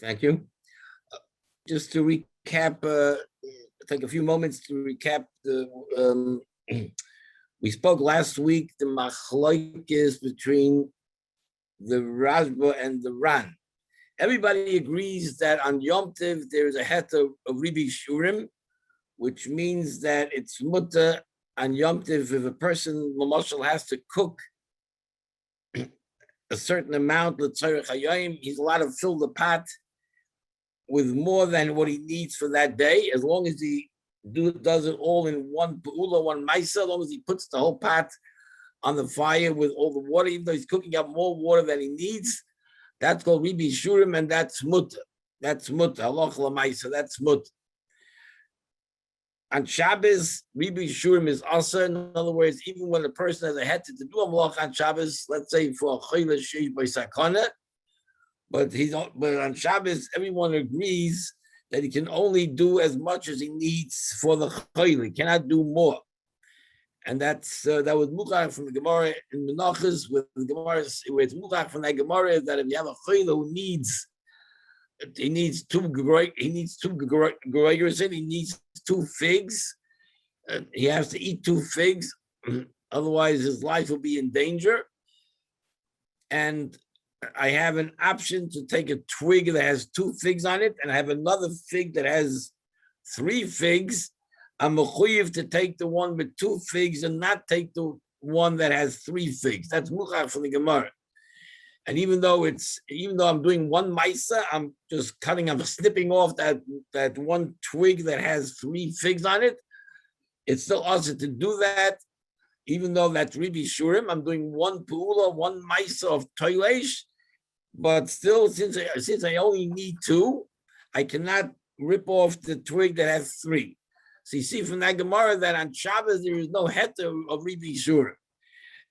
Thank you. Just to recap, take a few moments to recap the. We spoke last week the machlokes between the Rashba and the Ran. Everybody agrees that on Yom Tov there is a heter of Rebbe Shurim, which means that it's mutter on Yom Tov if a person Mamashal has to cook a certain amount, he's allowed to fill the pot with more than what he needs for that day, as long as he does it all in one pu'ula, one maisa, as long as he puts the whole pot on the fire with all the water, even though he's cooking up more water than he needs. That's called Rebbe Shurim, and that's mutter. That's mutter. Halacha l'maisa, that's mutter. On Shabbos, Rebbe Shurim is also, in other words, even when a person has a heter to do a malach on Shabbos, let's say for a chayla sheish by sakana, but on Shabbos, everyone agrees that he can only do as much as he needs for the chayla. He cannot do more. And that was muchach from the Gemara in Menachos, with the Gemara, where it's muchach from that Gemara is that if you have a chayla who needs two goyers, he needs 2 figs. He has to eat 2 figs, otherwise his life will be in danger. And I have an option to take a twig that has 2 figs on it, and I have another fig that has 3 figs. I'm mechuyev to take the one with 2 figs and not take the one that has 3 figs. That's muchach from the Gemara. And even though I'm doing one maisa, I'm snipping off that one twig that has 3 figs on it. It's still also to do that, even though that's Rebbe Shurim. I'm doing one pu'ula, one maisa of toilesh, but still, since I only need 2, I cannot rip off the twig that has 3. So you see from that Gemara that on Shabbos there is no heter of Rebbe Shurim.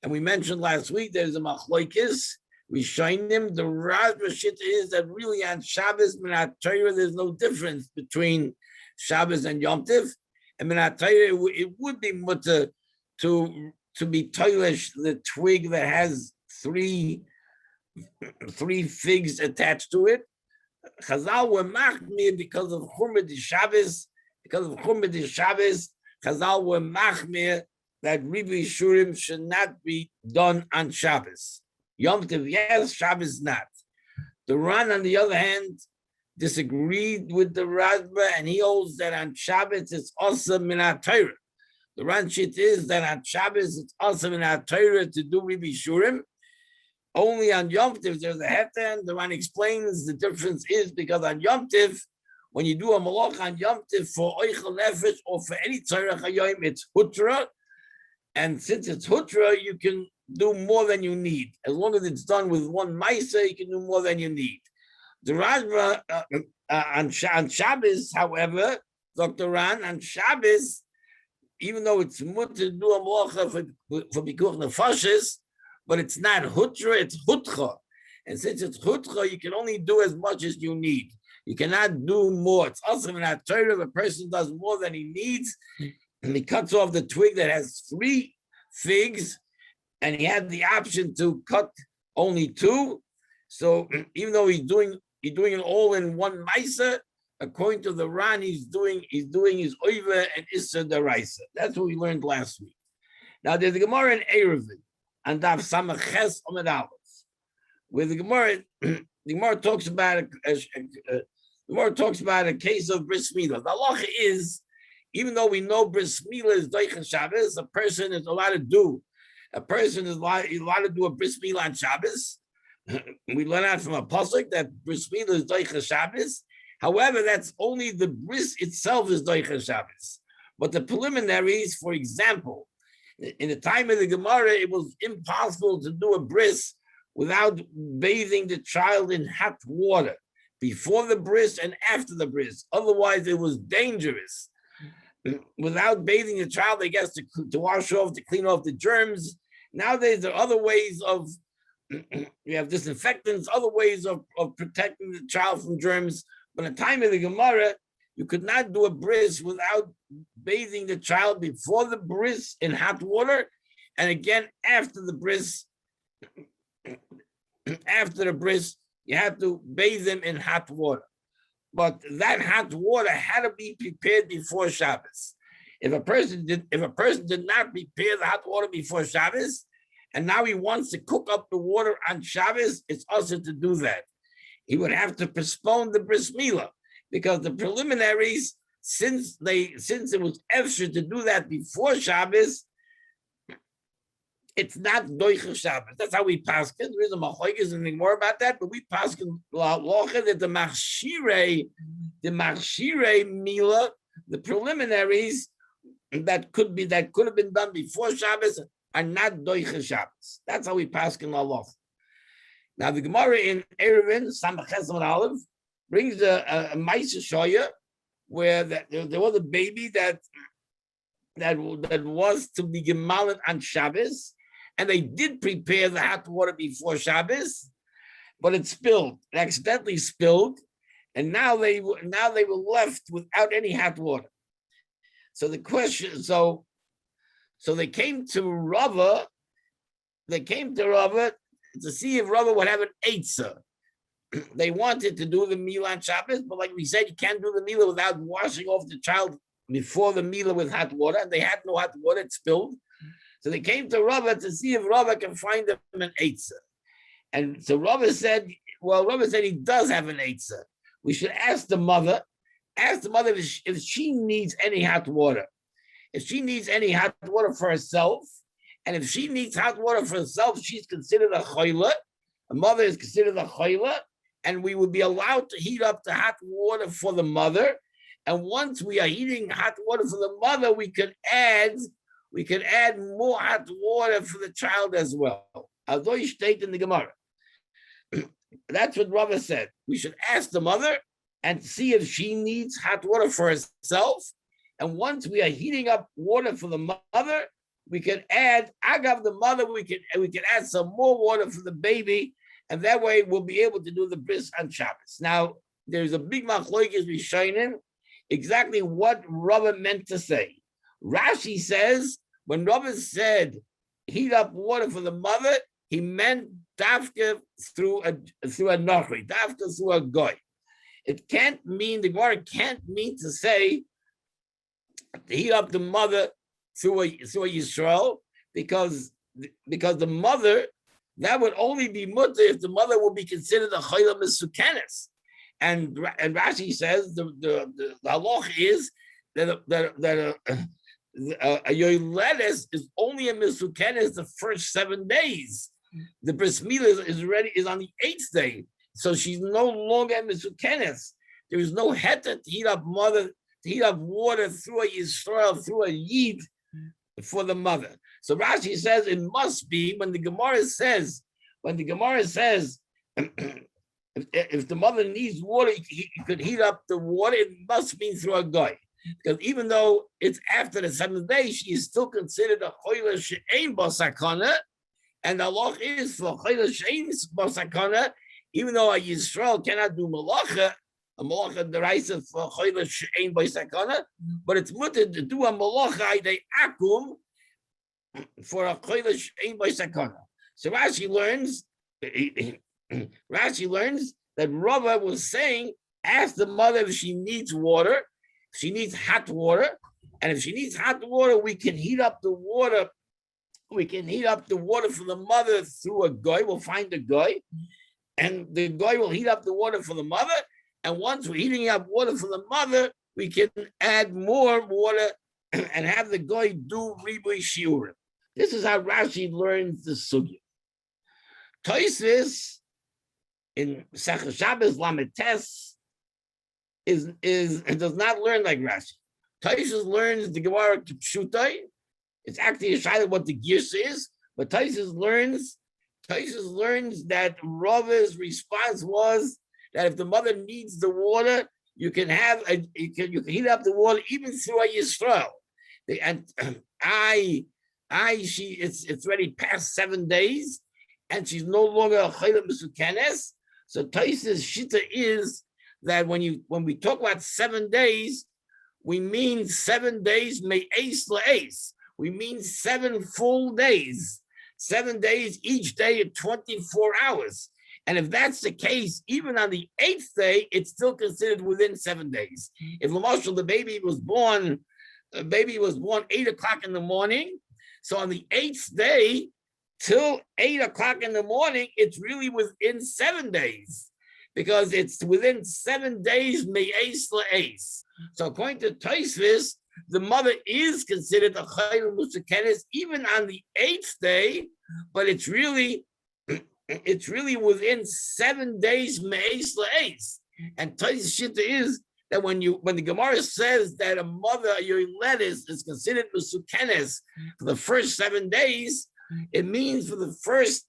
And we mentioned last week there's a machlokes. We shine him. The Rashba shit is that really on Shabbos, Minat Torah, there's no difference between Shabbos and Yom Tov. And Minat Torah, it would be mutter to be toilish the twig that has 3 figs attached to it. Chazal were machmir because of Chumrah Shabbos. Because of Chumrah Shabbos, Chazal were machmir that Rebbe Shurim should not be done on Shabbos. Yom Tov, yes, Shabbos not. The Ran, on the other hand, disagreed with the Rashba, and he holds that on Shabbos it's also Minat Torah. The Ran shit is that on Shabbos it's also Minat Torah to do Rebbe Shurim. Only on Yom Tov there's a heter, and the Ran explains the difference is because on Yom Tov, when you do a malach on Yom Tov for Oichel Nefesh or for any Tzarech HaYom, it's Hutra, and since it's Hutra, you can do more than you need. As long as it's done with one maisa, you can do more than you need. The Rashba on Shabbos, however, Dr. Ran, on Shabbos, even though it's mutter to do a malacha for bikuch nefashis, but it's not hutra, it's hutcha. And since it's hutcha, you can only do as much as you need. You cannot do more. It's also in that Torah, if a person does more than he needs, and he cuts off the twig that has 3 figs, and he had the option to cut only 2. So even though he's doing it all in one maisa, according to the Ran, he's doing his oiva and issa deraisa. That's what we learned last week. Now there's a Gemara in Eruvin and Daf Samaches Amud Aleph, where the Gemara talks about a case of bris milah. The halacha is, even though we know bris milah is doichen Shabbos, a person is allowed to do a bris milah on Shabbos. We learn out from a pasuk that bris milah is doichen Shabbos. However, that's only the bris itself is doichen Shabbos. But the preliminaries, for example, in the time of the Gemara, it was impossible to do a bris without bathing the child in hot water before the bris and after the bris. Otherwise, it was dangerous. Without bathing the child, I guess, to wash off, to clean off the germs. Nowadays, there are other ways of, we have disinfectants, other ways of protecting the child from germs. But in the time of the Gemara, you could not do a bris without bathing the child before the bris in hot water, and again after the bris you have to bathe them in hot water. But that hot water had to be prepared before Shabbos. If a person did not prepare the hot water before Shabbos, and now he wants to cook up the water on Shabbos, it's also to do that. He would have to postpone the bris milah, because the preliminaries, since it was extra to do that before Shabbos, it's not doicha Shabbos. That's how we paskin. There is a machlokes and more about that, but we paskin locha that the machshirei milah, the preliminaries that could have been done before Shabbos are not doicha Shabbos. That's how we paskin locha. Now the Gemara in Eruvin Samach Chesed Aleph brings a Ma'aser Shoya where there was a baby that was to be gemalit on Shabbos, and they did prepare the hot water before Shabbos, but it spilled. It accidentally spilled, and now they were left without any hot water. So the question, so they came to Rava. To see if Rava would have an eitzah. They wanted to do the milah on Shabbos, but like we said, you can't do the milah without washing off the child before the milah with hot water, and they had no hot water, it spilled. So they came to Rava to see if Rava can find them an eitzah. And so Rava said he does have an eitzah. We should ask the mother if she needs any hot water. If she needs any hot water for herself, and if she needs hot water for herself, she's considered a chayla. A mother is considered a chayla, and we would be allowed to heat up the hot water for the mother. And once we are heating hot water for the mother, we can add more hot water for the child as well. Although you state in the Gemara. That's what Rava said. We should ask the mother and see if she needs hot water for herself. And once we are heating up water for the mother, we can add, agav the mother, we can add some more water for the baby, and that way we'll be able to do the bris on Shabbos. Now, there's a big machlokes rishonim exactly what Rava meant to say. Rashi says, when Rava said heat up water for the mother, he meant dafka through a nochri, dafka through a goy. It can't mean, the Gemara can't mean to say to heat up the mother through a Yisrael, because the mother, that would only be mutter if the mother would be considered a chayla mesukenes. And Rashi says the halach is that a yoledes is only a mesukenes the first 7 days. The bris milah is on the 8th day, so she's no longer a mesukenes. There is no heter to heat up water through a Yisrael, through a yid, for the mother. So Rashi says it must be when the Gemara says if the mother needs water, you could heat up the water, it must mean through a guy. Because even though it's after the 7th day, she is still considered a choila she'ein b'sakana, and the halach is for choila she'ein b'sakana, even though a Yisrael cannot do malacha, a malacha deraisa for choila she'ein b'sakana, but it's mutter to do a malacha de akum for a choila she'ein b'sakana. So Rashi learns that Rava was saying, ask the mother if she needs water, if she needs hot water, and if she needs hot water, we can heat up the water. We can heat up the water for the mother through a guy. We'll find a guy, and the guy will heat up the water for the mother. And once we're heating up water for the mother, we can add more water and have the guy do ריבוי שיעורים. This is how Rashi learns the sugya. Tosfos in Sechah Shabbos Lamed Tes does not learn like Rashi. Tosfos learns the Gemara Kipshutai. It's actually a shayla what the gish is, but Tosfos learns that Rava's response was that if the mother needs the water, you can heat up the water even through a Yisrael. And it's already past 7 days, and she's no longer a chayla mesukenes. So Tosfos shita is that when we talk about 7 days, we mean 7 days me'es la'es. We mean 7 full days. 7 days, each day at 24 hours. And if that's the case, even on the 8th day, it's still considered within 7 days. If the baby was born 8 o'clock in the morning, so on the 8th day till 8 o'clock in the morning, it's really within 7 days, because it's within 7 days me'es la'es. So according to Tosfos, the mother is considered a chayil musakenes even on the 8th day, but it's really within 7 days me'es la'es. And Tosfos shita is that when the Gemara says that a mother, your lettuce, is considered musakenes for the first 7 days, it means for the first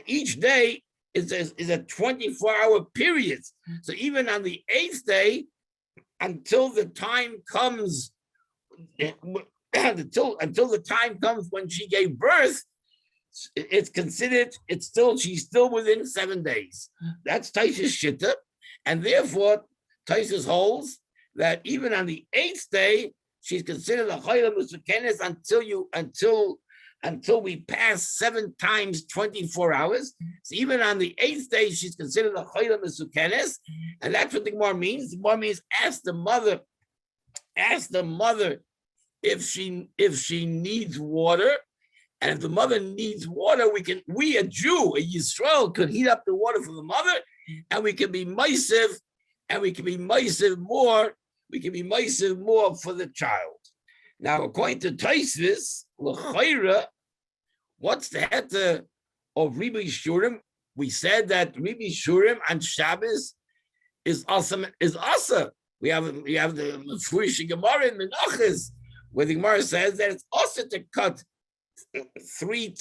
each day is a 24-hour period. So even on the 8th day, until the time comes, until the time comes when she gave birth, it's considered she's still within 7 days. That's Tosfos shita, and therefore Tosfos holds that even on the 8th day she's considered a chayla musakenes until we pass 7 times 24 hours. So even on the 8th day, she's considered a chayla mesukenes, and that's what the Gemara means. The Gemara means ask the mother if she needs water, and if the mother needs water, we a Jew, a Yisrael, could heat up the water for the mother, and we can be meisiv, and we can be meisiv more. We can be meisiv more for the child. Now, according to Tosfos, l'chayra, what's the heta of ריבוי שיעורים? We said that ריבוי שיעורים on Shabbos is awesome. We have the Mefurish Gemara in Menachos, where the Gemara says that it's also to cut three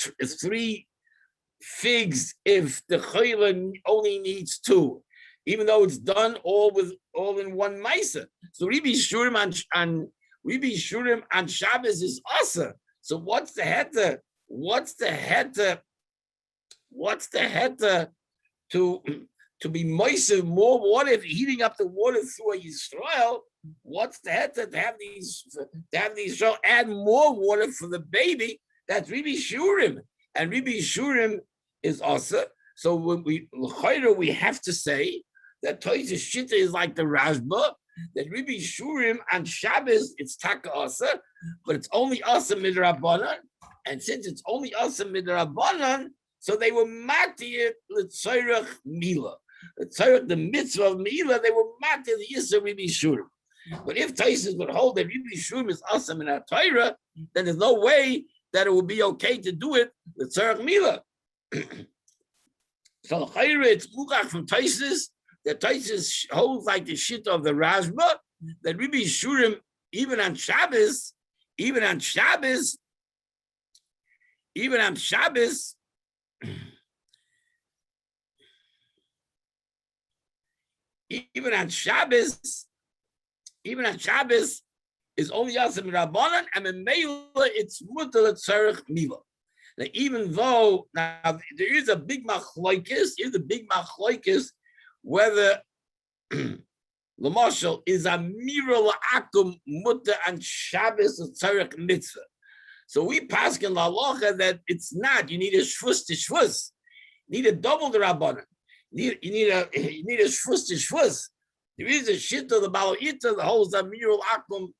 figs if the chayla only needs 2, even though it's done all in one ma'isa. So ריבוי שיעורים on Shabbos is asa. So what's the heta? What's the heta to be moister more water if heating up the water through a Yisrael? What's the heta to have these add more water for the baby? That's ריבוי שיעורים, and ריבוי שיעורים is asa. So when we have to say that Tosfos shita is like the Rashba, that ריבוי שיעורים on Shabbos it's taka asa, but it's only asa midrabanan, and since it's only asa midrabanan, so they were matir l'tzorech mila, the mitzvah of mila. They were matir the yisur ריבוי שיעורים. But if Tosfos would hold that ריבוי שיעורים is asa min haTorah, then there's no way that it would be okay to do it l'tzorech mila. So it's mukach from Tosfos. The Tosfos holds like the shit of the Rashba, that ריבוי שיעורים even on Shabbos, is only Yasem Rabbanan, and Memela it's mutar l'tzorech mila. Now, even though now there is a big machlokes, whether L'mashal is a mira la'akum muta and Shabbos l'tzorech mitzvah. So we pass in la halacha that it's not. You need a shvus to shvus. You need a double the rabbanan. You need a shvus to shvus. There is a shit of the baloita that holds that mira la'akum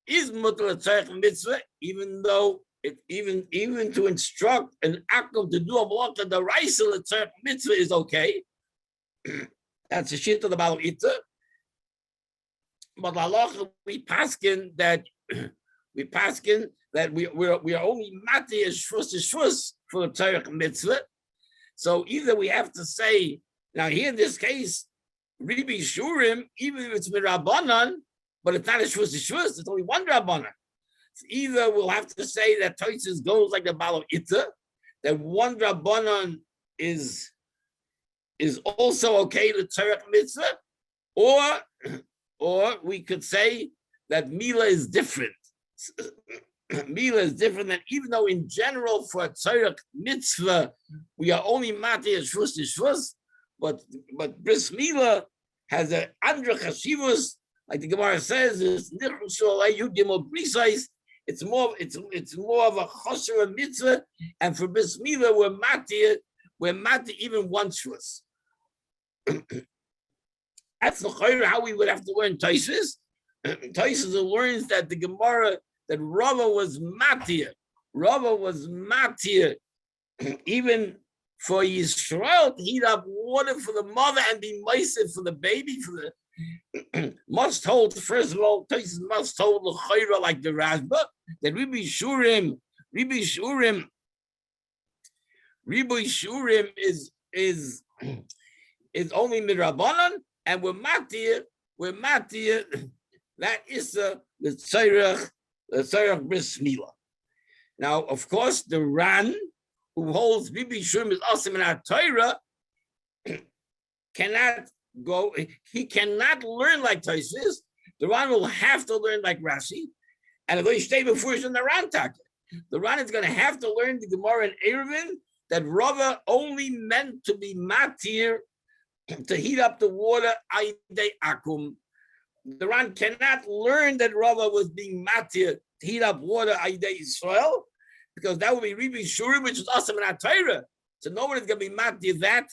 is muta l'tzorech mitzvah, even though even to instruct an akum to do a malacha the raisa l'tzorech mitzvah is okay. That's a shit of the baloita. But halacha we paskin that we are only mati as shvus for the tzorech mitzvah. So either we have to say now here in this case ריבוי שיעורים, even if it's mirabanan, but it's not a shvus, it's only one rabbanan. So either we'll have to say that Tosfos goes like the Baal of Ita, that one rabbanan is also okay to tzorech mitzvah, or we could say that Mila is different. Mila is different than, even though in general for a tzorech mitzvah, we are only mati as shvus, but bris Mila has an andra chashivus, like the Gemara says, it's more of a chosher mitzvah, and for bris Mila we're mati we're mati even one shvus. That's the how we would have to learn Taisus. Taisus learns that the Gemara, that Rava was matir. Rava was matir even for Yisrael to heat up water for the mother and be moistened for the baby, for the must hold, first of all, Taisus must hold the chayra like the Rashba, that Rebbe Shurim is only midrabanan, and we're matir that is the tzarech bris milah. Now, of course, the Ran who holds Rebbe Shurim is awesome in our Torah cannot go. He cannot learn like Taisus. The Ran will have to learn like Rashi, and if they stay before in the Ran Taka, the Ran is going to have to learn the Gemara in Eruvin that Rava only meant to be matir to heat up the water aydei akum. The Ran cannot learn that Rava was being matir to heat up water aydei Israel, because that would be Rebbe Shurim, which is awesome in our Torah. So no one is going to be matir that.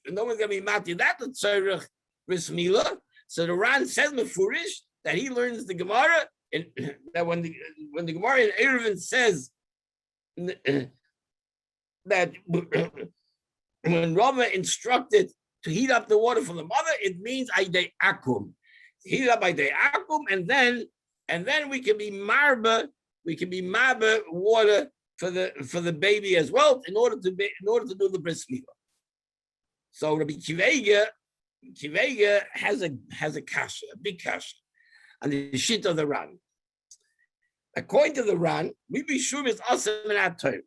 No one's going to be matir that the tzarech bris milah. So the Ran says mefurish that he learns the Gemara, and that when the Gemara in Eruvin says that when Rava instructed to heat up the water for the mother, it means aydei akum, heat up aydei akum, and then we can be marba water for the baby as well in order to do the bris milah. So Rabbi Kivega has a kasha, a big kasha, on the shit of the Ran. According to the Ran, Rebbe Shurim is awesome in our Torah.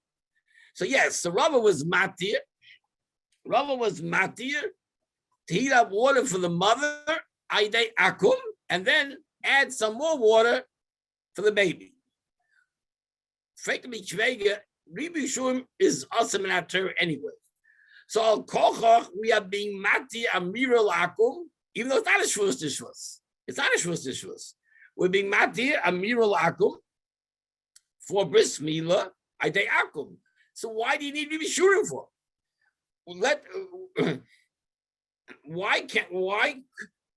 So yes, the Rava was matir. Rava was matir to heat up water for the mother, aydei akum, and then add some more water for the baby. Frankly, Rebbe Shurim is awesome in our Torah anyway. So al kochach, we are being matir amira lakum, even though it's not a shvus dishvus. It's not a shvus dishvus. We're being matir amira lakum for bris milah aydei akum. So why do you need Rebbe Shurim for?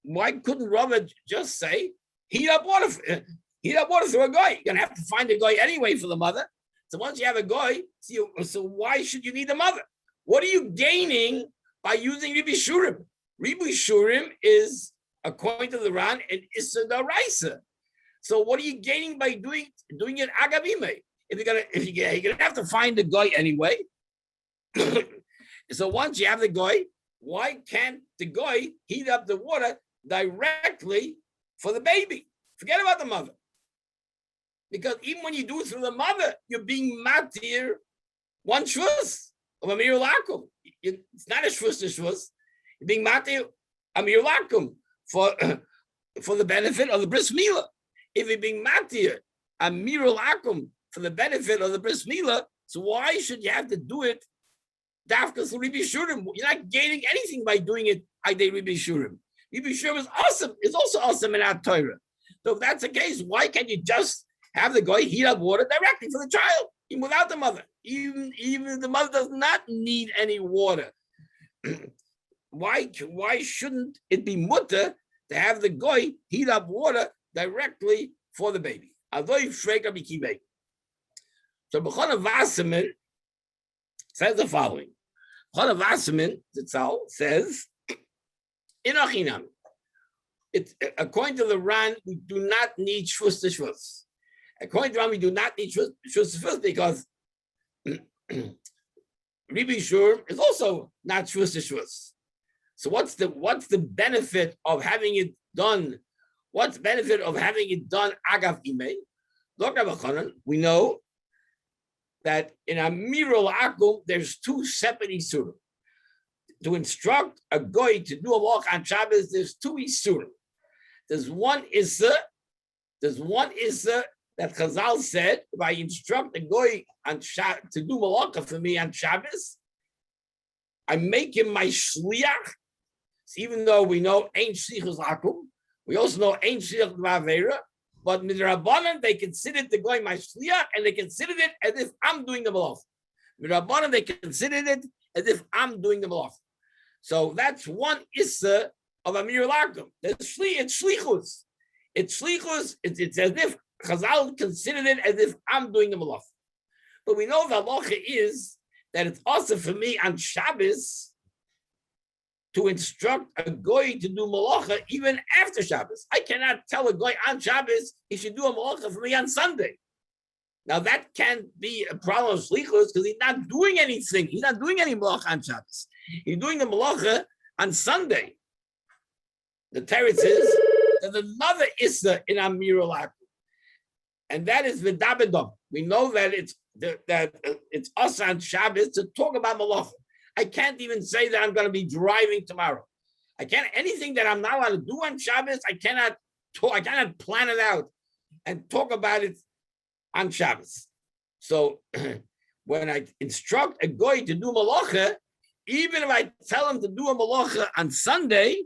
Why couldn't Rava just say heat up water through a guy? You're gonna have to find a guy anyway for the mother. So once you have a guy, so why should you need the mother? What are you gaining by using Rebbe Shurim? Rebbe Shurim is, according to the Ran, an Issa D'Oraisa. So what are you gaining by doing it agavime? If you're gonna have to find the guy anyway. So once you have the guy, why can't the guy heat up the water directly for the baby? Forget about the mother. Because even when you do it through the mother, you're being matir one shvus of amir lakum. It's not a shvus to shvus. You're being matir amir lakum for the benefit of the bris milah. If you're being matir amir lakum for the benefit of the bris milah, so why should you have to do it dafka through Rebbe Shurim? You're not gaining anything by doing it aydei Rebbe Shurim. Rebbe Shurim is awesome. It's also awesome in our Torah. So if that's the case, why can't you just have the guy heat up water directly for the child, even without the mother? Even if the mother does not need any water. Why shouldn't it be mutter to have the guy heat up water directly for the baby? So B'chana Vasserman says the following. B'chana Vasserman says, in Achinam, according to the Ran, we do not need shvus to shvus. According to Ran, we do not need shvus to shvus because Rebbe Shurim is also not shvus to shvus. So what's the benefit of having it done? What's the benefit of having it done agav imei? We know that in Amirul Akum, there's two separate isurim. To instruct a goy to do a walk on Shabbos, there's two isurim. There's one issa that Chazal said, if I instruct a goy on to do malaka for me on Shabbos, I make him my shliach. So even though we know ain't shlichus akum, we also know ain't shliach d'avera, but midrabanan they considered the goy my shliach, and they considered it as if I'm doing the malach. Midrabanan they considered it as if I'm doing the malacha. So that's one issa of Amir Lakum. It's shlichus. It's shlichus. It's as if Chazal considered it as if I'm doing the malacha. But we know the halacha is that it's also for me on Shabbos to instruct a goy to do malacha even after Shabbos. I cannot tell a goy on Shabbos he should do a malacha for me on Sunday. Now that can't be a problem of shlichus because he's not doing anything. He's not doing any malacha on Shabbos. He's doing the malacha on Sunday. The teretz is there's another issa in Amir Lakum, and that is v'dabedov. We know that it's us on Shabbos to talk about malacha. I can't even say that I'm going to be driving tomorrow. I can't, anything that I'm not allowed to do on Shabbos, I cannot plan it out and talk about it on Shabbos. So when I instruct a goy to do malacha, even if I tell him to do a malacha on Sunday,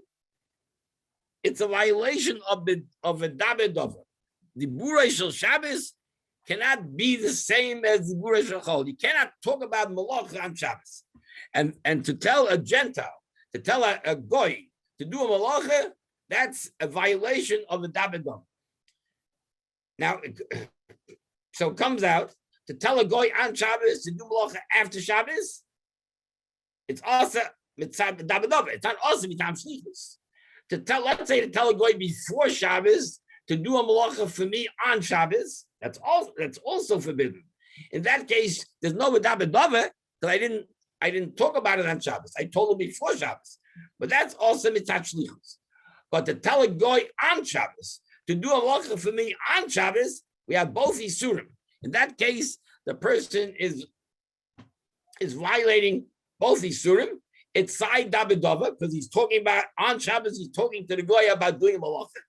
it's a violation of a dabedover. The Buray Shel Shabbos cannot be the same as the Buray Shel Chol. You cannot talk about malacha on Shabbos. And to tell a Gentile, to tell a goy to do a malacha, that's a violation of the dabedover. Now, so it comes out to tell a goy on Shabbos to do malacha after Shabbos. It's also mitzvah dabedover. It's not also mitzvah shlichus. Let's say to tell a goy before Shabbos to do a malacha for me on Shabbos. That's also forbidden. In that case, there's no dabedover because I didn't talk about it on Shabbos. I told him before Shabbos, but that's also mitzvah shlichus. But to tell a goy on Shabbos to do a malacha for me on Shabbos, we have both isurim. In that case, the person is violating both isurim. It's side dabedova because he's talking about on Shabbos. He's talking to the goy about doing a malacha,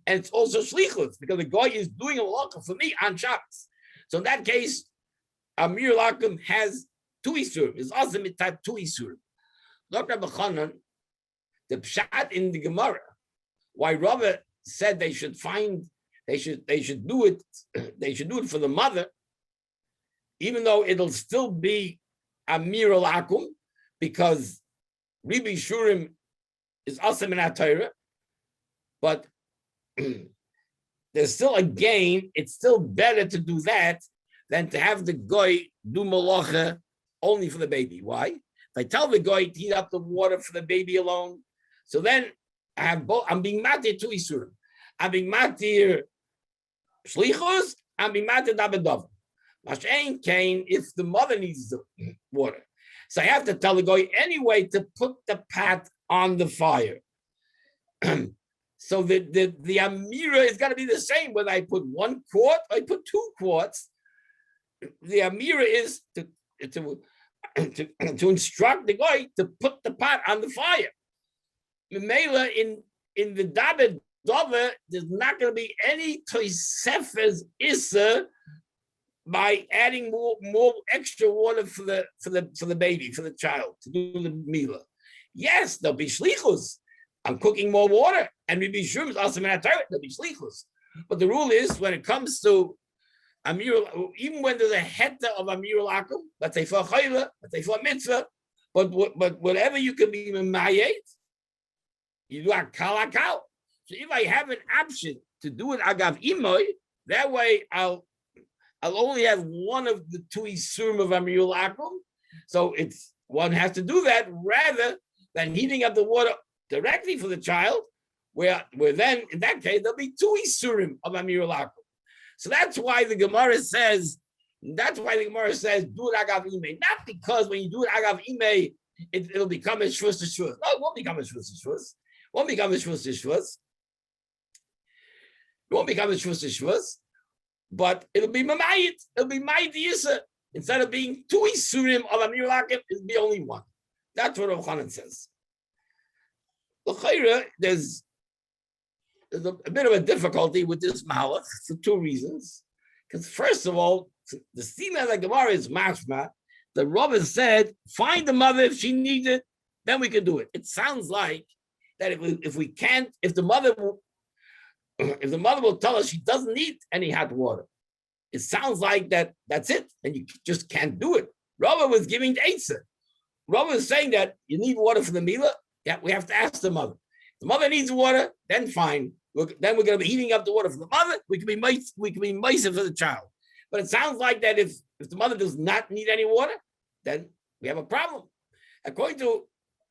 and it's also shlichus because the goy is doing a malacha for me on Shabbos. So in that case, Amir Lakum has two isurim. It's also type two isurim. Dr. B'chanan, the pshat in the Gemara, why Rava said they should do it for the mother, even though it'll still be Amir Lakum, because Rebbe Shurim is also in Torah, but there's still a gain. It's still better to do that than to have the goy do malacha only for the baby. Why? If I tell the goy to heat up the water for the baby alone, so then I have both. I'm being matir to isurim. I'm being matir shlichus. I'm being matir dabedov. Mashain kain if the mother needs the water. So I have to tell the goy anyway to put the pot on the fire. So the amira is going to be the same whether I put 1 quart or I put 2 quarts. The amira is to instruct the goy to put the pot on the fire. Memela in the dabed dover, there's not going to be any toisefes issa by adding more extra water for the baby, for the child to do the mila. Yes, there'll be shlichus. I'm cooking more water, and maybe shurim is also there'll be shlichus. But the rule is when it comes to amir, even when there's a heta of amir lakum, let's say for a chayla, let's say for a mitzvah, but whatever you can be memayet, you do a kalakal. So if I have an option to do it agav imoy, that way I'll only have one of the 2 isurim of amir lakum. So one has to do that rather than heating up the water directly for the child, where then in that case there'll be 2 isurim of amir lakum. So that's why the Gemara says do it agav imei, not because when you do it agav imei it'll become a shvus to shvus. No, it won't become a shvus to shvus. It won't become a shvus to shvus. It won't become a shvus to shvus, but it'll be mamayit. It'll be mayit yisa. Instead of being 2 isurim of amir lakum, it'll be only 1. That's what Rav Chanan says. There's a bit of a difficulty with this malach for 2 reasons. Because first of all, the sima of the Gemara is mashma. The Rava said, find the mother if she needs it, then we can do it. It sounds like that if the mother will tell us she doesn't need any hot water, it sounds like that's it, and you just can't do it. Rava was giving the eitzah. Rava is saying that you need water for the Mila. Yeah, we have to ask the mother. If the mother needs water, then fine. Then we're going to be heating up the water for the mother. We can be moist for the child. But it sounds like that if the mother does not need any water, then we have a problem. According to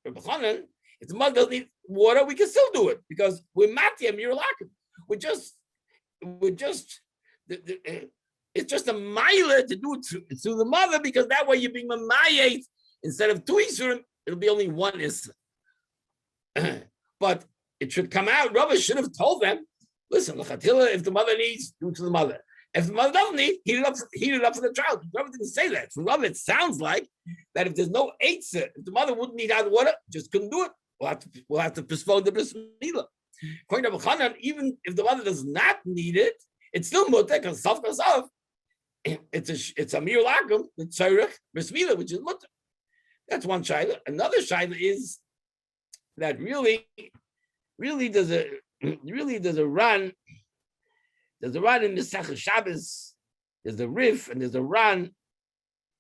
Rabbi Chanan, if the mother doesn't need water, we can still do it because we're matia miralakim. It's just a mile to do it through the mother because that way you're being mamayet instead of 2 isurim, it'll be only 1 isur. But it should come out. Rava should have told them, listen, if the mother needs, do it to the mother. If the mother doesn't need, heat it up for the child. Rava didn't say that. From Rava, it sounds like that if there's no eitzah, if the mother wouldn't need hot water, just couldn't do it. We'll have to postpone the bris milah. According to Rabbi Chanan, even if the mother does not need it, it's still mutter because self. It's a mir lakum, the tzarech bris milah, which is mutter. That's one shayla. Another shayla is that really there's a run. There's a run in Mesech Shabbos. There's a rif and there's a run,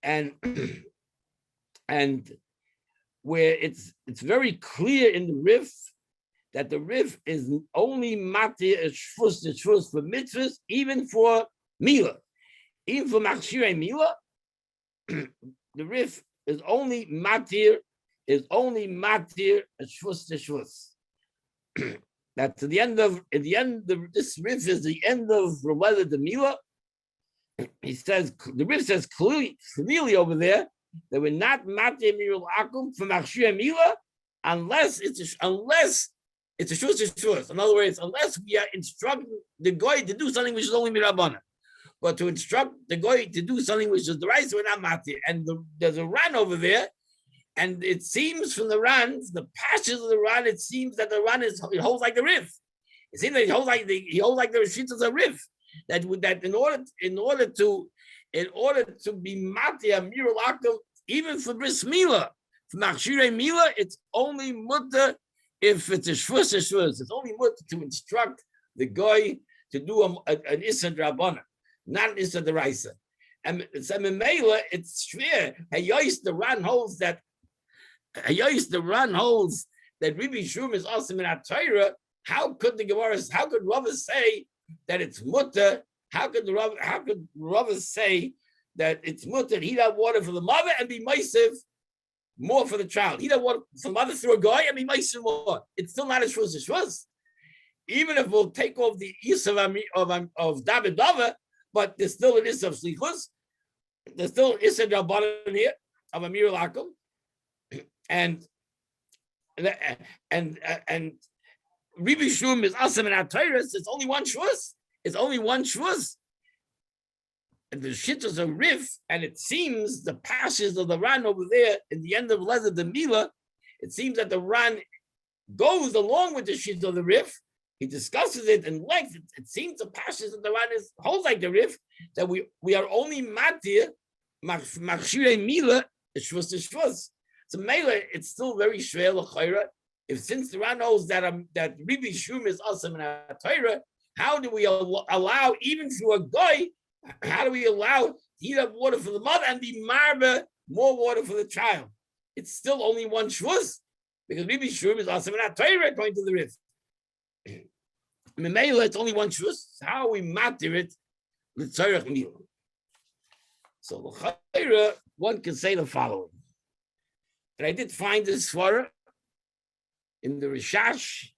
and where it's very clear in the rif that the rif is only matir shvus for mitzvahs, even for mila, even for machshirei mila. The rif is only matir shvus. That's the end of this rif is the end of whether the mila. He says the rif says clearly over there that we're not matir mirul akum for machshirei mila unless it's a shvus. In other words, unless we are instructing the goy to do something which is only mirabana, but to instruct the goy to do something which is the right, so we're not matir. And there's a ran over there. And it seems from the runs, the passions of the run, it seems that the run it holds like the rif. It seems that he holds like the Rishit of rif. That in order to be matia mirul akum, even for bris milah, for machshirei milah, it's only mutter if it's a shvus. It's only mutter to instruct the guy to do an issa drabana, not an issa deraisa. And it's it's shver. The run holds that. The run holds that Rebbe Shum is awesome in our Torah. How could Rava say that it's mutter? How could Rava say that it's mutter? Heat up water for the mother and be meisiv more for the child. Heat up water for the mother through a guy and be meisiv more. It's still not a shvus. Even if we'll take off the Yisrael of David Dava, but there's still an Issa of Slichus. There's still Issa Rabbanan here of Amir Lakum. And Rebbe Shum is awesome in our Torah. It's only one shvus. And the shittas are rif, and it seems the passages of the ran over there in the end of Lezer the Mila, it seems that the ran goes along with the shittas of the rif. He discusses it in length. It seems the passages of the ran holds like the rif that we are only matir machshirei mila shvus. So Mela, it's still very shver l'chayra. Since the Ran knows that Rebbe Shum is awesome in our Torah, how do we allow even through a guy? How do we allow to heat up water for the mother and be marba more water for the child? It's still only one shvus because Rebbe Shum is awesome in our Torah according to the Rif. Mela, it's only one shvus. How are we matir it l'tzarech mila? So l'chayra, one can say the following. And I did find this svara in the Rishash,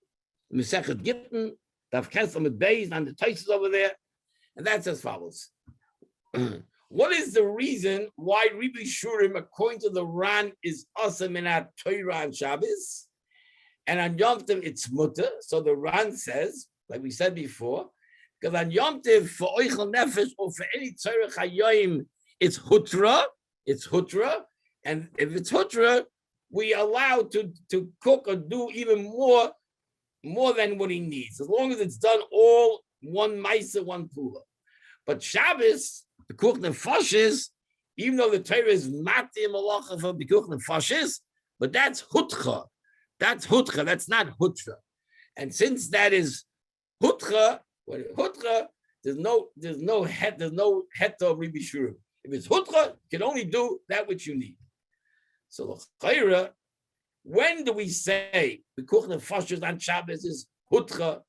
Mesechet Gittin, Daf Kesel with Beis, and the Taisus over there, and that's as follows. What is the reason why Rebbe Shurim, according to the Ran, is awesome in our Torah on Shabbos, and on Yom Tov it's mutter? So the Ran says, like we said before, because on Yom Tov for Oichel Nefesh or for any Torah Chayoim, it's hutra, and if it's hutra, we allow to cook or do even more than what he needs, as long as it's done all one maisa, one pula. But Shabbos, the cook nefashis, even though the Torah is mati malacha for the cook nefashis, but that's hutcha. That's not hutra. And since that is hutcha, there's no het of Rebbe Shurim. If it's hutcha, you can only do that which you need. So the when do we say the Kuchna Fashers on Shabbos is Hutcha?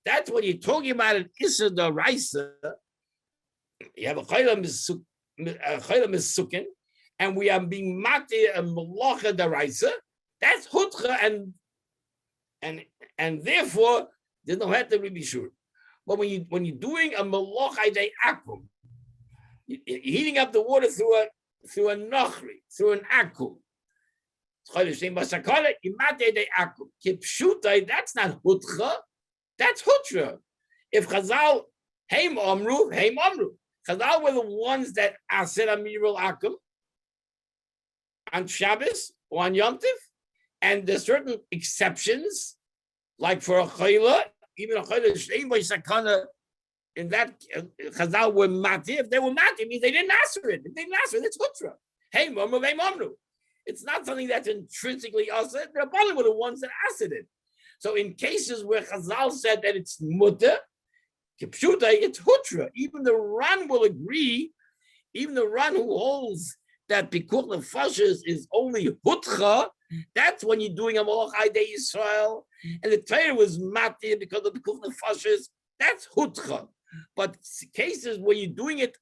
That's when you're talking about an Issa D'Oraisa. You have a Chayla Misukin, and we are being Mati and Malacha D'Oraisa. That's Hutcha, and therefore there's no head to be sure. But when you're doing a Malacha De Akum, you're heating up the water through a Nochri, through an Akum. That's not Hutcha, that's Hutra. If Chazal, Heim Omru. Chazal were the ones that Aser Amiral Akum on Shabbos or on Yom Tiv, and there's certain exceptions, like for a Chayla, even a Chayla Shtein by Sakana, in that Chazal were Mati. If they were Mati, it means they didn't answer it. If they didn't answer it, it's Hutra. Heim Omru. It's not something that's intrinsically us. The Rabbanim were the ones that asked it. So in cases where Chazal said that it's mutter, it's hutra. Even the Ran will agree. Even the Ran who holds that Pikuch Nefashos is only hutcha, that's when you're doing a Malach Aidei Yisrael, and the Torah was matir because of Pikuch Nefashos. That's hutcha. But cases where you're doing it,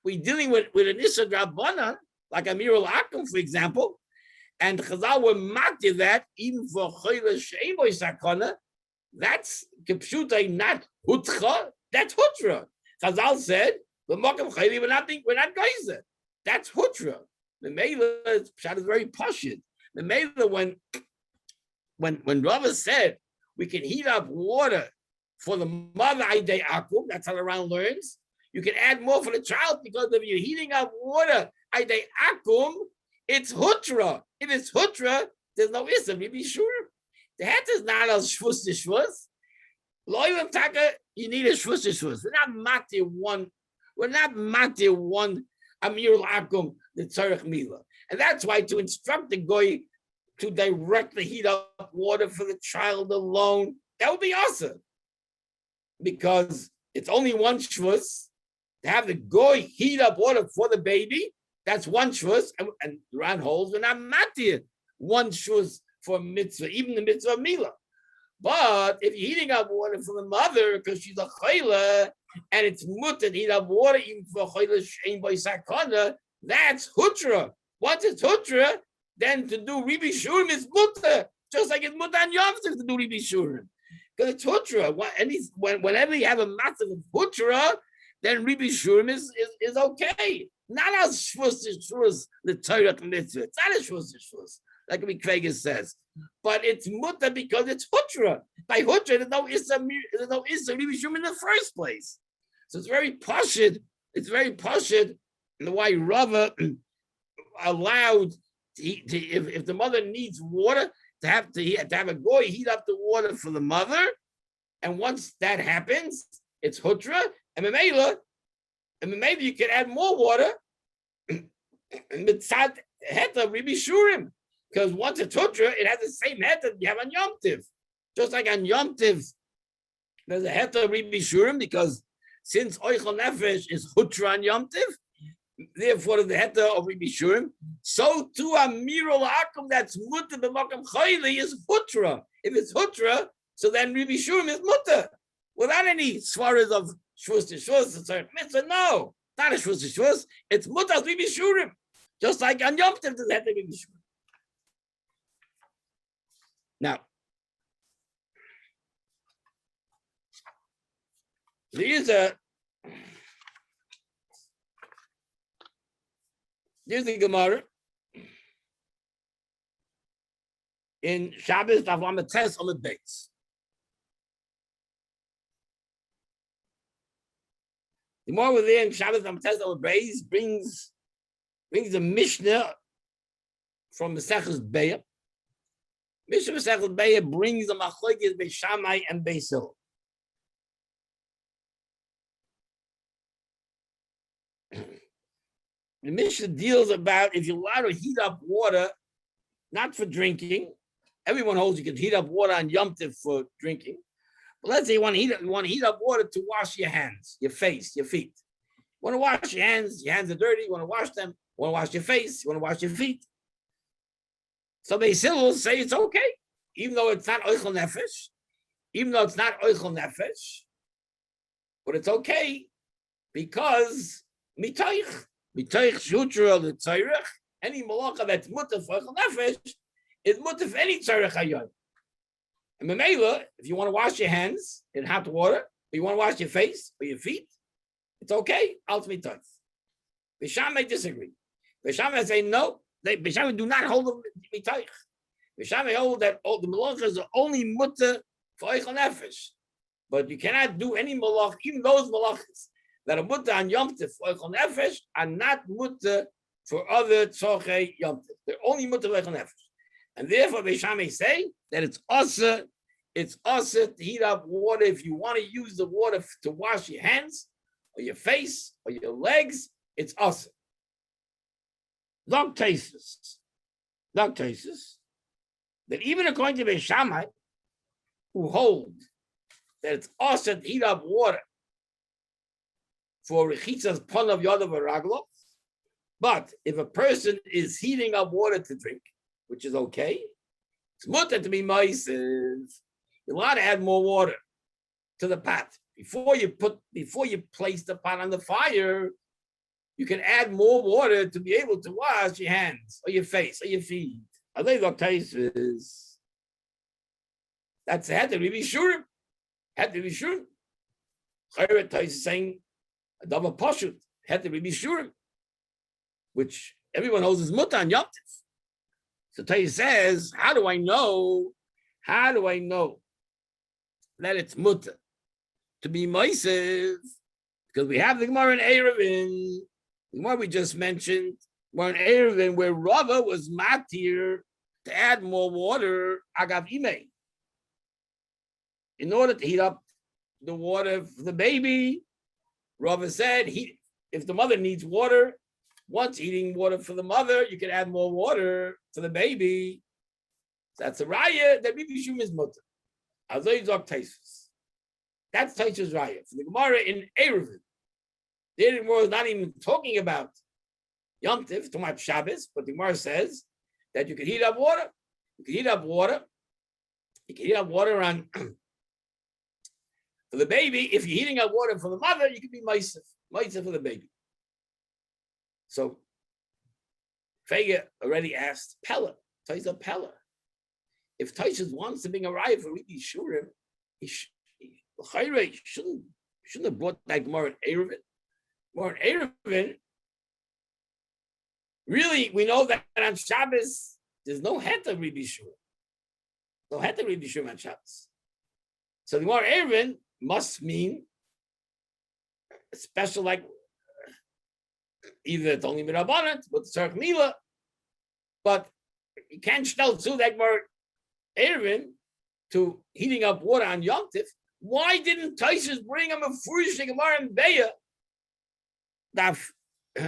we're dealing with an Issa Drabbana, like Amir al-Akum, for example, and Chazal were matir that even for Chayla She'en Bo Sakana, that's Kipshutai, not Hutcha, that's Hutra. Chazal said, we're not Geyser. That's Hutra. The Mela Pshat is very pashut. The Mela, when Rava said we can heat up water for the mother Aidei Akum, that's how the Ran learns. You can add more for the child because if you're heating up water Aidei Akum, it's Hutra. If it's Hutra, there's no Issa. You be sure. The hat is not a shvus to shvus. Loyal taka, you need a shvus to shvus. We're not matir one. We're not matir one Amir Akum the tzarech mila, and that's why to instruct the goy to directly heat up water for the child alone, that would be awesome, because it's only one shvus. To have the goy heat up water for the baby, that's one shvus, and Ran holds we're not matir one shvus for mitzvah, even the mitzvah of Mila. But if you're heating up water for the mother because she's a chayla, and it's mutter to heat up water even for a chayla she'en bo sakana, that's hutra. Once it's hutra, then to do ribi shurim is mutter, just like it's mutter on Yom Tov to do ribi shurim, because it's hutra. And whenever you have a massive hutra, then ribi shurim is okay. Not as shvus the Torah mitzvah. It's not a shvus. Like Mikvegas says, but it's mutter because it's hutra. By hutra, there's no issa ribi shurim in the first place. So it's very pashut. It's very pashut. And why Rava allowed if the mother needs water to have a goy heat up the water for the mother, and once that happens, it's hutra. And maybe you can add more water. Mitzad heta ribi shurim. Because once it's hutra, it has the same heta that you have on Yom Tiv. Just like on Yom Tiv, there's a heta ribi shurim, because since oichel nefesh is hutra on Yom Tiv, therefore the heta of ribi shurim, so too Amirul Akum that's mutter b'makam chayli is hutra. If it's hutra, so then ribi shurim is mutter. Without any svaras of shvus to shvus, it's a mitzvah, no. Not a shvus to shvus, it's mutter ribi shurim. Just like on Yom Tiv, there's heta ribi shurim. Now, there's the Gemara in Shabbos Daf Lamed Tes on the base. The more we're there in Shabbos Lamed Tes on the base brings a Mishnah from the Seches Be'er. Mishnah Masechet Be'er brings the machlokes Beis Shammai and Beis Hillel. The Mishnah deals about if you're allowed to heat up water, not for drinking. Everyone holds you can heat up water on Yom Tov for drinking. But let's say you want to heat up water to wash your hands, your face, your feet. You want to wash your hands are dirty, you want to wash them, you want to wash your face, you want to wash your feet. So they still will say it's okay, even though it's not oichel nefesh, but it's okay because mitoich shutra the tzarech, any malacha that's mutter for oichel nefesh is mutter for any tzarech hayom. And Mamela, if you want to wash your hands in hot water, or you want to wash your face or your feet, it's okay. Ultimate tough. Bisham may disagree. Bisham may say no. Bisham do not hold the mitoich. Bisham may hold that all the malachas are only mutter for oichel nefesh, but you cannot do any malach. Even those malachas that are mutter on Yom Tov for oichel nefesh are not mutter for other tzorchei Yom Tov. They're only mutter for oichel nefesh. And therefore, Beisham may say that it's also to heat up water if you want to use the water to wash your hands or your face or your legs. It's also. Long cases that even according to Beishamai, who hold that it's also to heat up water for rechitzas pon of yodav v'raglo, but if a person is heating up water to drink, which is okay, it's mutter to be moises. You're allowed to add more water to the pot before you place the pot on the fire. You can add more water to be able to wash your hands or your face or your feet. Are they the cases? That's had to be sure. Had to be sure. Chayret is saying a double poshut had to be sure, which everyone knows is mutter on Yom Tov. So Taya says, how do I know that it's mutter to be moises? Because we have the Gemara in Eruvin, the Gemara we just mentioned, we're in Eruvin where Rava was matir to add more water, agav imei, in order to heat up the water for the baby. Rava said, if the mother needs water, once eating water for the mother, you can add more water for the baby. That's a raya that Rabbi Shum is mutter. That's Taisha's raya. For the Gemara in Eruvin, the Gemara is not even talking about Yom Tov, talking about Shabbos, but the Gemara says that you can heat up water. You can heat up water on for the baby. If you're heating up water for the mother, you can be meisef for the baby. So, Fega already asked Pella, Taisa Pella, if Taisa wants to bring a raya for Rebbe Shurim, he shouldn't have brought that Gemara in Eruvin. Gemara in Eruvin, really, we know that on Shabbos there's no het of Rebbe Shurim. No het of Rebbe Shurim on Shabbos. So the Gemara in Eruvin must mean a special, like, either it's only mirabanan with tzarech mila, but you can't tell to that more Eruvin to heating up water on Yom Tov. Why didn't Taisus bring him a furish Gemara in Beya? The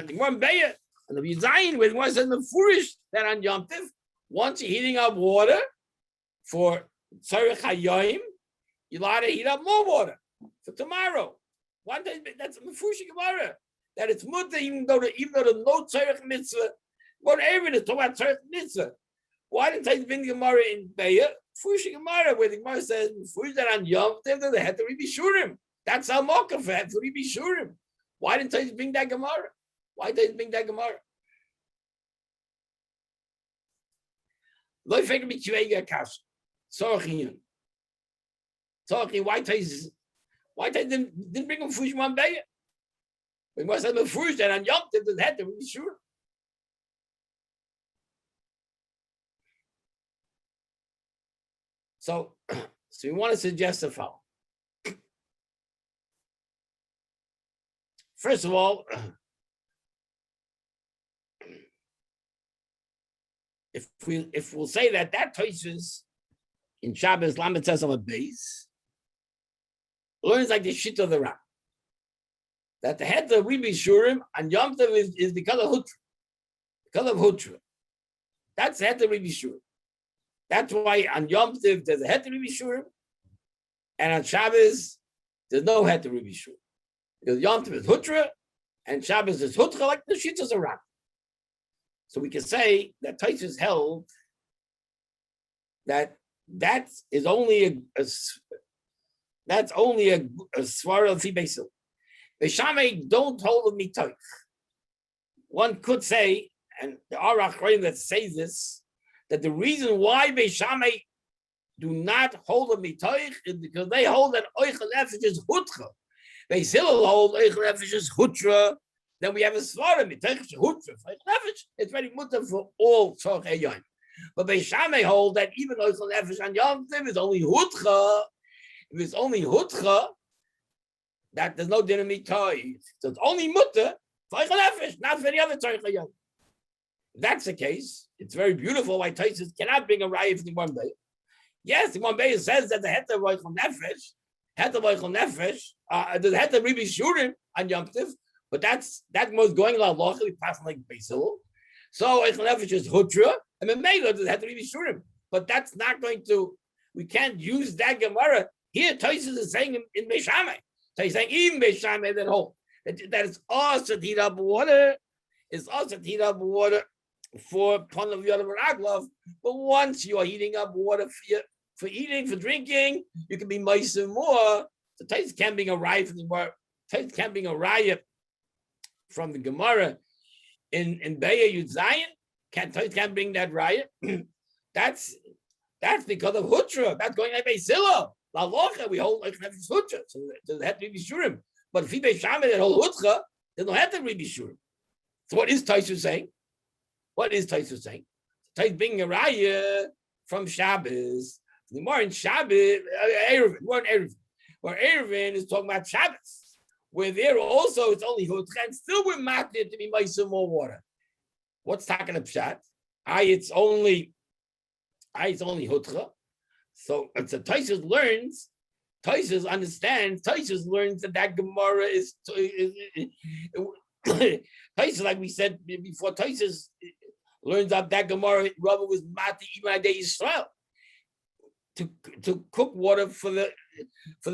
Gemara in Beya and the Yizayin with one says the furish that on Yom Tov, once you're heating up water for tzarech hayom, you're allowed to heat up more water for tomorrow. One day that's a furish Gemara. That it's mutter even though the no tzarech mitzvah. What Eruvin is talking about tzarech mitzvah. Why didn't I bring the Gemara in Beya? Fushi Gemara, where the Gemara says Fush that on Yom Tov they had to be shurim. That's how Mokaf had to be shurim. Why didn't I bring that Gemara? Why did I bring that Gemara? Lo figure me chivega kash. Sorry, why didn't bring him Fush one Beya? We must have a Fush that on Yom Tov they had to be shurim. So we want to suggest the following. First of all, if we'll say that Tosfos in Shabbos Lamed says on a base, learns like the shit of the Ram. That the head of Rebbe Shurim and Yom Tov is because of Hutra. Because of Hutra. That's the head of Rebbe Shurim. That's why on Yom Tov there's a het to Rebbe Shurim, and on Shabbos there's no het to Rebbe Shurim. Because Yom Tov is Hutra, and Shabbos is Hutra, like the Shittas HaRav. So we can say that Tosfos held that is only that's only a svara of Beisil. Beishamai don't hold of mitoich. One could say, and there are achronim that say this, that the reason why Beishamai do not hold of mitoich is because they hold that oichel nefesh is hutra. Beisil hold oichel nefesh is hutra. Then we have a svara mitoich is hutra. It's very mutter for all tzorch eyon. But Beishamai hold that even oichel nefesh on Yom Tov is only hutra. If it's only hutcha, that there's no din of mitoich. So it's only mutter for oichel nefesh, not for any other tzorch eyon. If that's the case, it's very beautiful why Taisus cannot bring a raya from the one day. Yes, the one day says that the heter of oichel nefesh, the heter maybe shurim on Yom Tov, but that was going along locally, passing like Basil. So oichel nefesh is hutra, and then maybe the heter maybe shurim, but that's not going to. We can't use that Gemara here. Taisus is saying in Beishamai. So he's saying even Beishamai that whole that is also to heat up water. It's also to heat up water for pon of Yom Raglov. But once you are heating up water for eating, for drinking, you can be meiser more. So Taisus can't bring a raya from the Gemara. Taisus can't bring a raya from the Gemara in Beya Yud Zayin. Taisus can't bring that raya. That's because of hutra. That's going like Beisilo. La locha, we hold like hutra. So there have to be shurim. But if he Beishamai that hold hutra, there's no have to be shurim. So what is Taisus saying? What is Taisus saying? Taisus bringing a raya from Shabbos. The more in Shabbos, Eruvin, more in Eruvin. Where Eruvin is talking about Shabbos. Where there also it's only hutra, and still we're matted to be meiser more water. What's talking about pshat? It's only hutra. So Taisus learns. Taisus understands. Taisus learns that Gemara is Taisus, like we said before. Taisus learns up that Gemara. Rabbi was mati even day Israel to cook water for the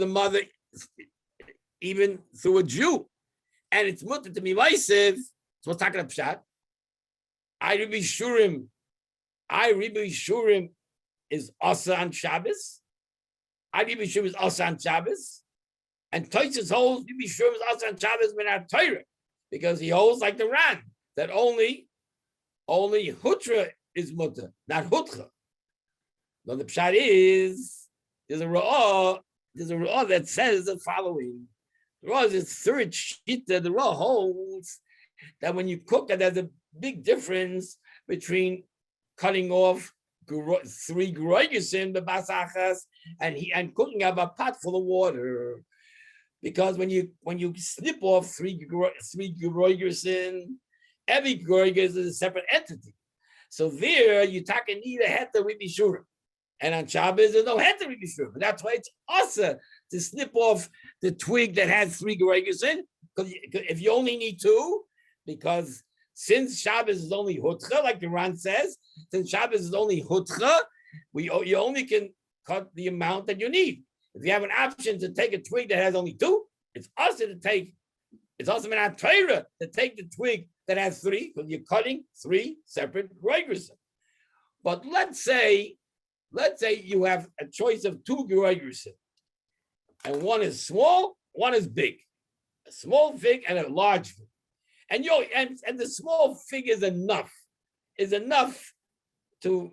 mother, even through a Jew, and it's mutter to be meisev. So what's talking about pshat? ריבוי Shurim is asa on Shabbos. ריבוי Shurim is asa on Shabbos. And Taisus holds ריבוי Shurim is asa on Shabbos without Torah, because he holds like the Ran that only hutra is mutter, not hutra. Now the pshat is there's a ra'ah that says the following. The ra'ah is the third shita. The ra'ah holds that when you cook, that there's a big difference between cutting off 3 groigusim bebasachas and cooking up a pot full of water, because when you snip off 3 groigusim, every groigus is a separate entity. So there you need a heter ריבוי shurim, and on Shabbos there's no heter ריבוי shurim. That's why it's asa to snip off the twig that has 3 groigusim, because if you only need 2, because since Shabbos is only hutra, like the Ran says, since Shabbos is only hutra, you only can cut the amount that you need. If you have an option to take a twig that has only 2, it's also not Torah to take the twig that has 3, because you're cutting 3 separate groigers. But let's say you have a choice of 2 groigers, and one is small, one is big, a small fig and a large fig. And the small fig is enough to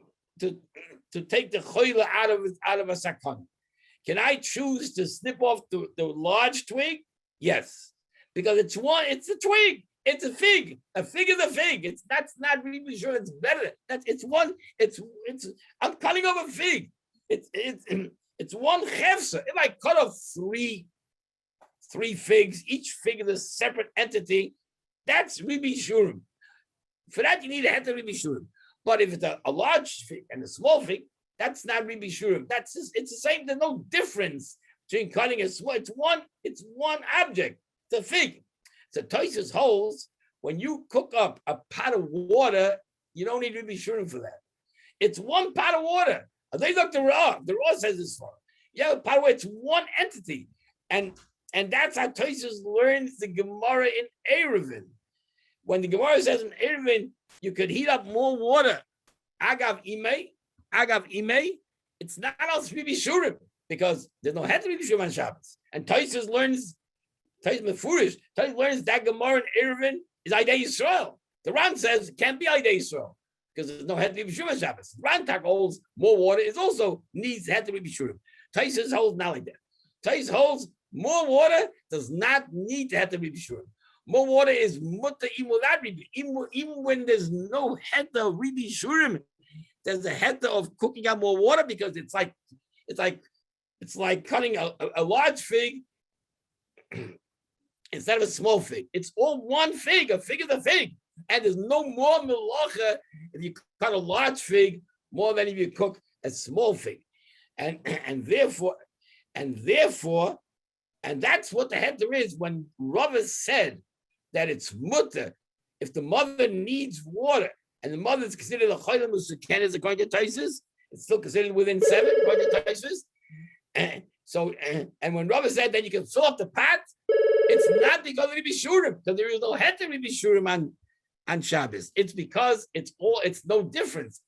take the choila out of a sakon. Can I choose to snip off the large twig? Yes, because it's a twig, it's a fig. A fig is a fig. That's not really sure it's better. I'm cutting off a fig. It's one chefsa. If I cut off three figs, each fig is a separate entity. That's ריבוי shurim. For that, you need a heter ריבוי shurim. But if it's a large fig and a small fig, that's not ריבוי shurim. It's the same. There's no difference between cutting a small. It's one object. It's a fig. So Taisus holds when you cook up a pot of water, you don't need ריבוי shurim for that. It's one pot of water. They look the Ra. The Ra says this for. Yeah, pot of water. It's one entity, and that's how Taisus learns the Gemara in Eruvin. When the Gemara says in Eruvin, you could heat up more water. Agav imei, it's not also Rebbe Shurim because there's no head to Rebbe Shurim on Shabbos. And Tosfos learns that Gemara in Eruvin is Idei Yisrael. The Ran says it can't be Idei Yisrael because there's no head to Rebbe Shurim on Shabbos. Ran Tak holds more water is also needs head to Rebbe Shurim. Tosfos holds not like that. Tosfos holds more water does not need to have to be Rebbe Shurim. More water is mutter even without Rebbe. Even when there's no head of Rebbe Shurim, there's a head of cooking out more water because it's like cutting a large fig instead of a small fig. It's all one fig. A fig is a fig, and there's no more melacha if you cut a large fig more than if you cook a small fig, and therefore, and that's what the heter is when Rava said that it's mutter if the mother needs water. And the mother is considered a chayla musukenes according to Tosfos. It's still considered within 7 according to Tosfos. And when Rava said that you can fill up the pot, it's not because of Rebbe Shurim, because there is no head to Rebbe Shurim on Shabbos. It's because it's no difference.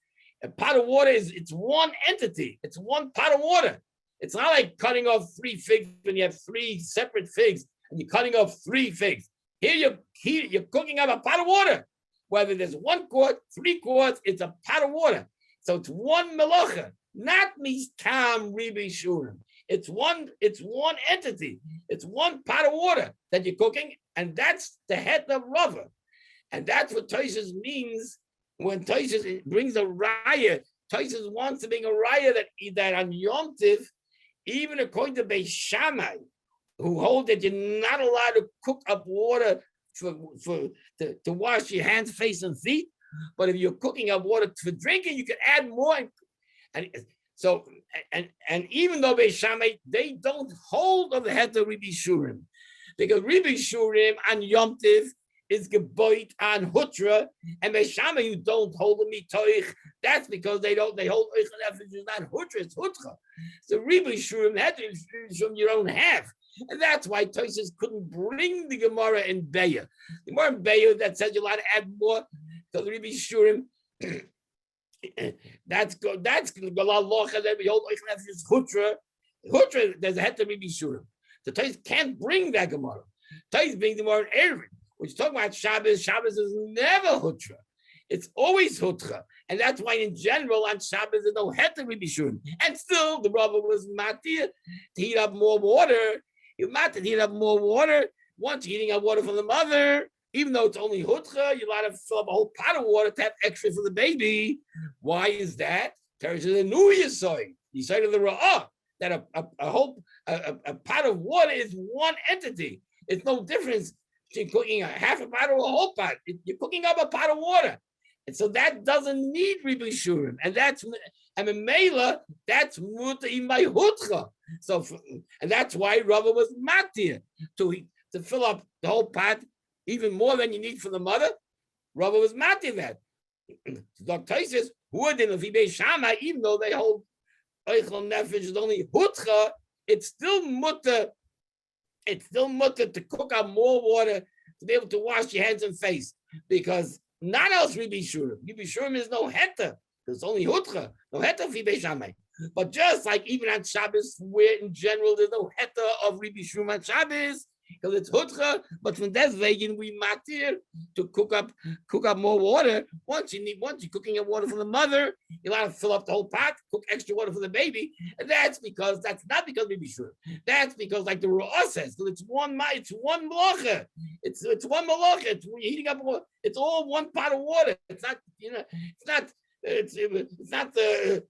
A pot of water it's one entity. It's one pot of water. It's not like cutting off 3 figs when you have 3 separate figs and you're cutting off 3 figs. Here you're cooking up a pot of water. Whether there's 1 quart, 3 quarts, it's a pot of water. So it's one melacha, not mistam Rebbe Shurim. It's one entity. It's one pot of water that you're cooking, and that's the head of Rava. And that's what Tosfos means when Tosfos brings a raya. Tosfos wants to bring a raya that on Yom Tiv, even according to Beis Shammai, who hold that you're not allowed to cook up water to wash your hands, face, and feet. But if you're cooking up water for drinking, you can add more. And even though Beis Shammai, they don't hold of the head of Rebbe Shurim, because Rebbe Shurim on Yom Tiv is geboit on Hutra, and Beis Shammai you don't hold the mitoich. That's because they hold oich is not Hutra, it's Hutra. So Rebbe Shurim had to Shurim you don't have. And that's why Tosfos couldn't bring the Gemara in Beya. The Gemara in Beya that says you're allowed to add more because Rebbe Shurim. That's Galal Locha that we hold is Hutra. Hutra, there's a head to Rebbe Shurim. So Tosfos can't bring that Gemara. Tosfos brings the Gemara in Eruvin. When you talk about Shabbos, Shabbos is never Hutra. It's always Hutra. And that's why in general on Shabbos there's no head to Rebbe Shurim. And still the Rava was matir to heat up more water. You matter to heat up more water. Once you're heating up water from the mother, even though it's only hutcha, you're allowed to fill up a whole pot of water to have extra for the baby. Why is that? There's a new yisoid. The yisoid of the ra'ah, that a pot of water is one entity. It's no difference between cooking a half a pot or a whole pot. You're cooking up a pot of water. And so that doesn't need Rebbe Shurim. And in Mela, that's muta in my hutcha. So, and that's why Rava was matir to fill up the whole pot, even more than you need for the mother. Rava was matir that. Dr. Tosfos, who are the Beis Shammai, even though they hold Eichel Nefesh is only hutcha, it's still muta. It's still muta to cook up more water to be able to wash your hands and face, because not else Rebbe Shurim. Rebbe Shurim is no heta. It's only hutcha, no heta fi Beis Shammai. But just like even on Shabbos, where in general there's no heta of Rebbe Shurim on Shabbos, because it's hutcha, but from that vegan we matir to cook up more water. Once you're cooking up water for the mother, you're allowed to fill up the whole pot, cook extra water for the baby, and that's not because Rebbe Shurim. That's because, like the Ra'ah says, it's one malacha. It's one malacha. It's heating up water. It's all one pot of water. It's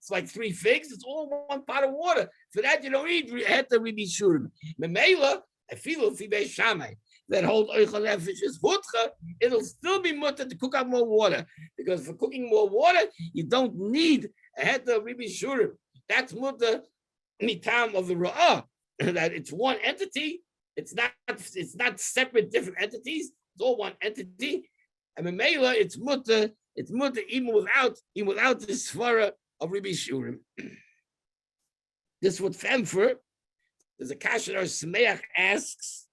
like 3 figs. It's all one pot of water. For that you don't need heta Rebbe Shurim. Memela, I feel if Beis Shammai that hold oichel nefesh is hutcha, it'll still be mutter to cook up more water, because for cooking more water you don't need a heta Rebbe Shurim. That's mutter mitam of the ra'ah, that it's one entity. It's not separate different entities. It's all one entity. And Memela, it's mutter even without the svara of Rebbe Shurim. This would femfer. There's a kasher or Smeach asks.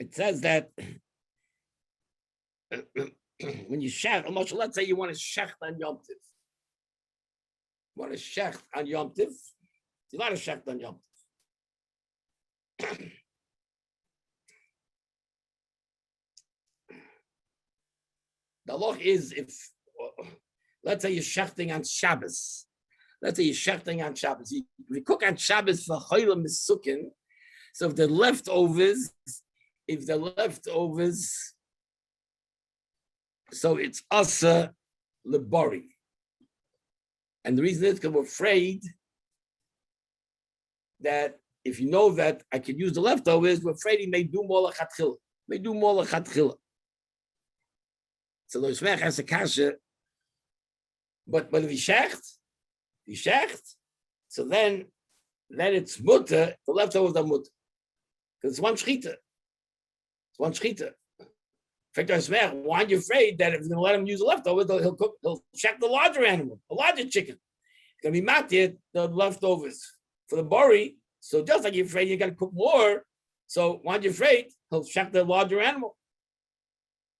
It says that when you shech, let's say you want to shech on Yom Tiv. want to shecht on Yom Tiv, you're not a shecht on Yom Tiv. The law is if, let's say you're shechting on Shabbos. Let's say you're shechting on Shabbos. If you cook on Shabbos for Chayla Misukin, so if the leftovers, so it's Asa Lebori. And the reason is because we're afraid that if you know that I can use the leftovers, we're afraid he may do more lechatchila. So the Shmech has a kasha, but if he shecht, so then it's mutter, the leftovers are mutter. Because it's one shchita. In fact, Shmech, why are you afraid that if you're going to let him use the leftovers, he'll check the larger animal, the larger chicken. It's going to be matir, the leftovers for the bori. So just like you're afraid you got to cook more, so why are you afraid? He'll check the larger animal.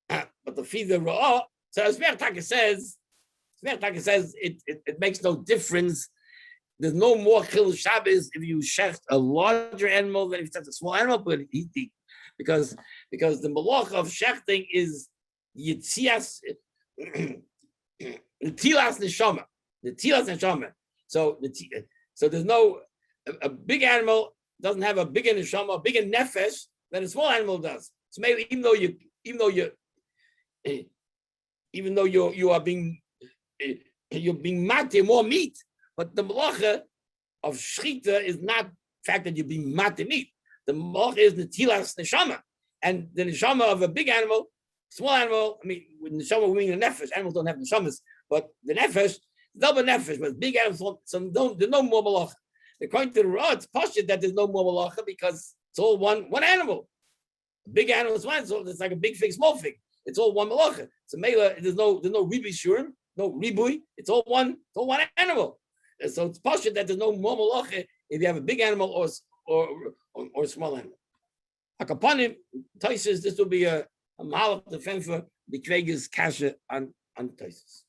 But the feed the ra'ah, so Shmech Taka says it makes no difference. There's no more chil Shabbos if you shecht a larger animal than if you shecht a small animal, but because the malach of shechting is yitzias, the tilas neshama. So there's no a big animal doesn't have a bigger neshama, a bigger nefesh than a small animal does. So maybe even though you're being matir more meat, but the malacha of shchita is not the fact that you're being matir meat. The malacha is netilas neshama, and the neshama of a big animal, small animal. I mean, with neshama we mean the nefesh. Animals don't have neshamas, but the nefesh, double nefesh. But big animals, there's no more malacha. According to the Ra, it's pashut that there's no more malacha because it's all one animal. Big animal is one, so it's like a big fig, small fig. It's all one malacha. So mela, there's no rebui shurim, no rebui. It's all one animal. And so it's pashut that there's no more malacha if you have a big animal or a small animal. Akapanim, Taisus, this will be a mahalach defense for the Kreger's kasha on Taisus.